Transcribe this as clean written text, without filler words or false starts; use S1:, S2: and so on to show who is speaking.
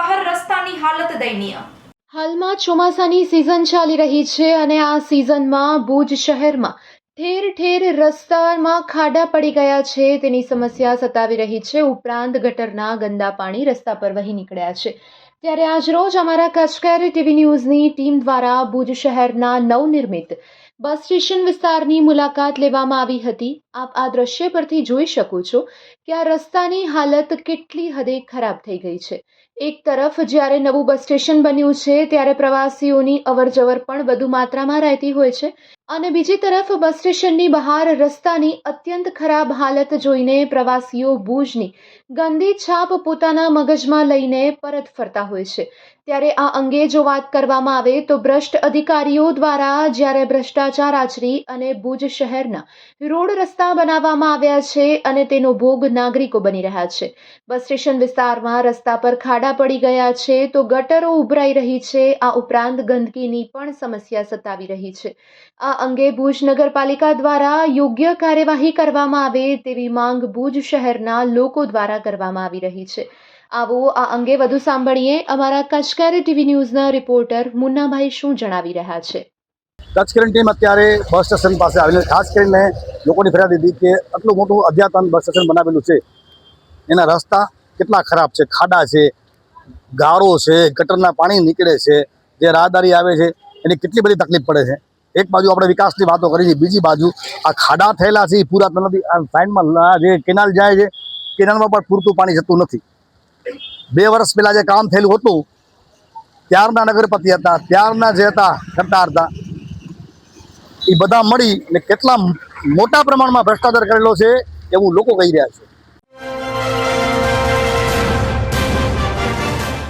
S1: બહાર રસ્તાની હાલત દયનીય।
S2: હાલમાં ચોમાસાની સિઝન ચાલી રહી છે અને આ સિઝનમાં ભુજ શહેરમાં ઠેર ઠેર રસ્તામાં ખાડા પડી ગયા છે તેની સમસ્યા સતાવી રહી છે। ઉપરાંત ગટરના ગંદા પાણી રસ્તા પર વહી નીકળ્યા છે। ત્યારે આજરોજ અમારા કચકેર ટીવી ન્યૂઝની ટીમ દ્વારા ભુજ શહેરના નવનિર્મિત બસ સ્ટેશન વિસ્તારની મુલાકાત લેવામાં આવી હતી। આપ આ દ્રશ્ય પરથી જોઈ શકો છો કે આ રસ્તાની હાલત કેટલી હદે ખરાબ થઈ ગઈ છે। એક તરફ જ્યારે નવું બસ સ્ટેશન બન્યું છે ત્યારે પ્રવાસીઓની અવરજવર પણ વધુ માત્રામાં રહેતી હોય છે અને બીજી તરફ બસ સ્ટેશનની બહાર રસ્તાની અત્યંત ખરાબ હાલત જોઈને પ્રવાસીઓ ભુજની ગંદી છાપ પોતાના મગજમાં લઈને પરત ફરતા હોય છે। ત્યારે આ અંગે જો વાત કરવામાં આવે તો ભ્રષ્ટ અધિકારીઓ દ્વારા જ્યારે ભ્રષ્ટાચાર આચરી અને ભુજ શહેરના રોડ રસ્તા બનાવવામાં આવ્યા છે અને તેનો ભોગ નાગરિકો બની રહ્યા છે। બસ સ્ટેશન વિસ્તારમાં રસ્તા પર ખાડા પડી ગયા છે તો ગટરો ઉભરાઈ રહી છે। આ ઉપરાંત ગંદકીની પણ સમસ્યા સતાવી રહી છે। આ અંગે ભુજ નગરપાલિકા દ્વારા યોગ્ય કાર્યવાહી કરવામાં આવે તેવી માંગ ભુજ શહેરના લોકો દ્વારા કરવામાં આવી રહી છે। આવો આ અંગે વધુ સાંભળીએ અમારા કચકેર ટીવી ન્યૂઝના રિપોર્ટર મુન્નાભાઈ શું જણાવી રહ્યા છે।
S3: કચકેરની ટીમ અત્યારે બસ સ્ટેશન પાસે આવીને ખાસ કરીને લોકોની ફરિયાદ હતી કે આટલું મોટું અદ્યતન બસ સ્ટેશન બનાવેલું છે, એના રસ્તા કેટલા ખરાબ છે, ખાડા છે, ગારો છે, ગટરના પાણી નીકળે છે, જે રાહદારી આવે છે એની કેટલી બધી તકલીફ પડે છે। એક બાજુ આપણે વિકાસની વાતો કરી છે, બીજી બાજુ આ ખાડા થયેલા છે એ પૂરા નથી। આ સાઈડમાં જે કેનાલ જાય છે કેનાલમાં પણ પૂરતું પાણી જતું નથી। 2 વર્ષ પહેલાં જે કામ થયેલું હતું ત્યારના નગરપતિ હતા, ત્યારના જે હતા કરતા હતા એ બધા મળી ને કેટલા મોટા પ્રમાણમાં ભ્રષ્ટાચાર કરેલો છે એવું લોકો કહી રહ્યા છે।